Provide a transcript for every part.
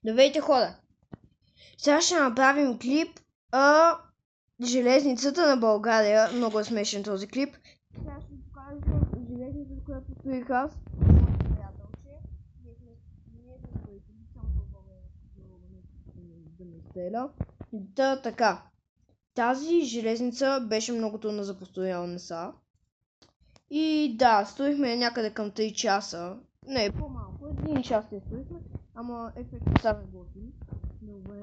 Здравейте, хора! Сега ще направим клип железницата на България. Много е смешен този клип. Сега ще ви покажа железницата, която построих аз. Моето приятелче. Ние сме строители, само да ме стреля. Така. Тази железница беше много трудна за построяване са. И да, строихме някъде към 3 часа. Не, по-малко. 1 час я строихме. Ама ефектът става готин. Добре.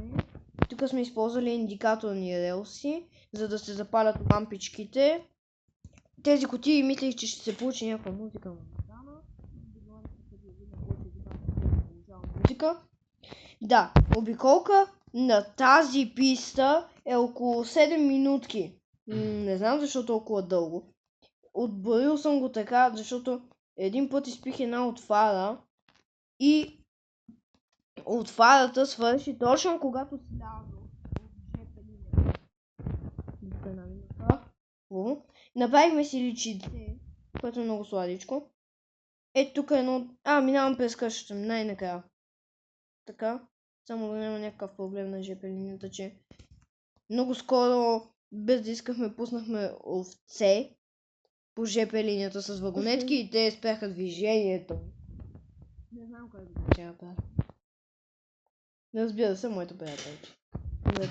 Тук сме използвали индикаторни релси, за да се запалят лампичките. Тези кутии мислех, че ще се получи някаква музика на екрана. Музика. Да, обиколка на тази писта е около 7 минутки. Не знам защо толкова дълго. Отборил съм го така, защото един път изпих една от фара и от фарата свърши точно когато слязох от ЖП. Направихме си личице, което е много сладичко. Ето тук е едно... минавам през къщата ми, най-накрая. Така, само да няма някакъв проблем на ЖП линията, че много скоро, без да искахме, пуснахме овце по ЖП линията с вагонетки и те спряха движението. Не знам кой да ще направи. Разбира се, моето приятелче.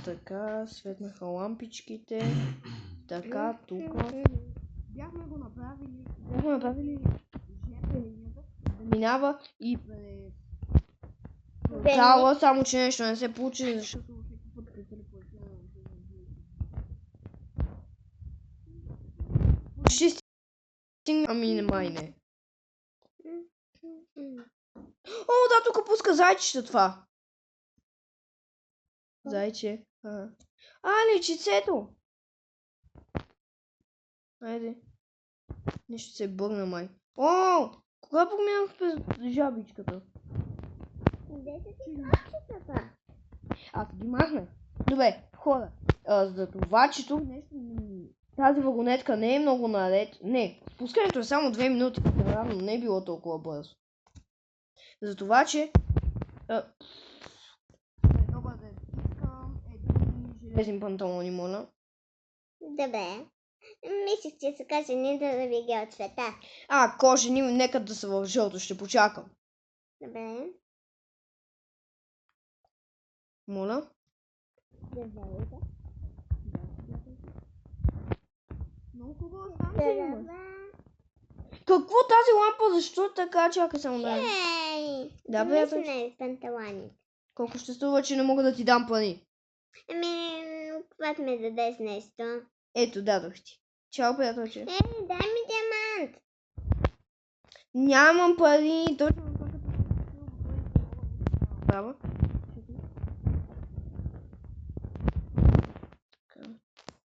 Така, светнаха лампичките. Така, тук. Бяхме направили ЖП линията да минава и през портала, само че нещо не се получи, защото всеки път се телепортира. Почти стигна, ами не май не. О, да, тук пуска зайчета това. Зайче. Личицето. Айде. Нещо се бърна май. О, кога поминах през жабичката? 10 часа. Аз ги махнах. Добре, хора. За това, че тук нещо... Тази вагонетка не е много наред. Не, спускането е само 2 минути. Наравно не е било толкова бързо. За това, че... Добър ден. Искам един железни панталони, моля. Добре. Мислих, че се каже не да ви ги от цвета. Кожени, нека да са в жълто, ще почакам. Добре. Моля. Добре. Много хубаво станция. Какво тази лампа? Защо така? Чакай само да. Да, бе. Панталони. Колко ще струва, че не мога да ти дам пари? Когато ме дадеш нещо. Ето, дадох ти. Чао, приятелче. Дай ми диамант. Нямам пари. Точно това като...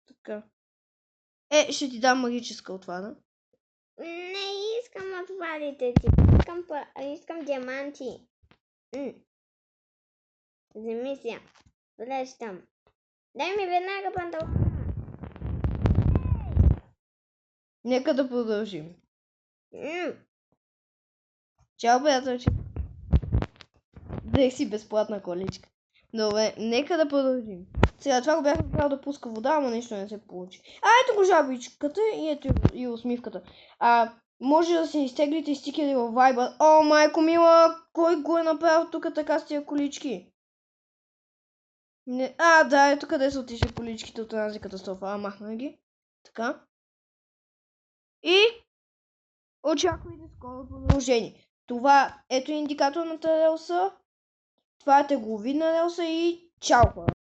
Така. Ще ти дам магическа отвара. Не искам отварите ти. Искам диаманти. Замисля. Връщам. Дай ми веднага панталона. Нека да продължим. Чао, приятелче. Дай си безплатна количка. Добре, нека да продължим. Сега това го бях направил да пуска вода, ама нещо не се получи. Ето го жабичката и ето и усмивката. Може да се изтеглите стикери във Viber. О, майко мила, кой го е направил тук така с тия колички? Да, ето къде са отишли количките от тази катастрофа. Махна ги. Така. И очаквайте скоро продължение. Това ето индикаторната релса. Това е тегловидна релса и чао, хора.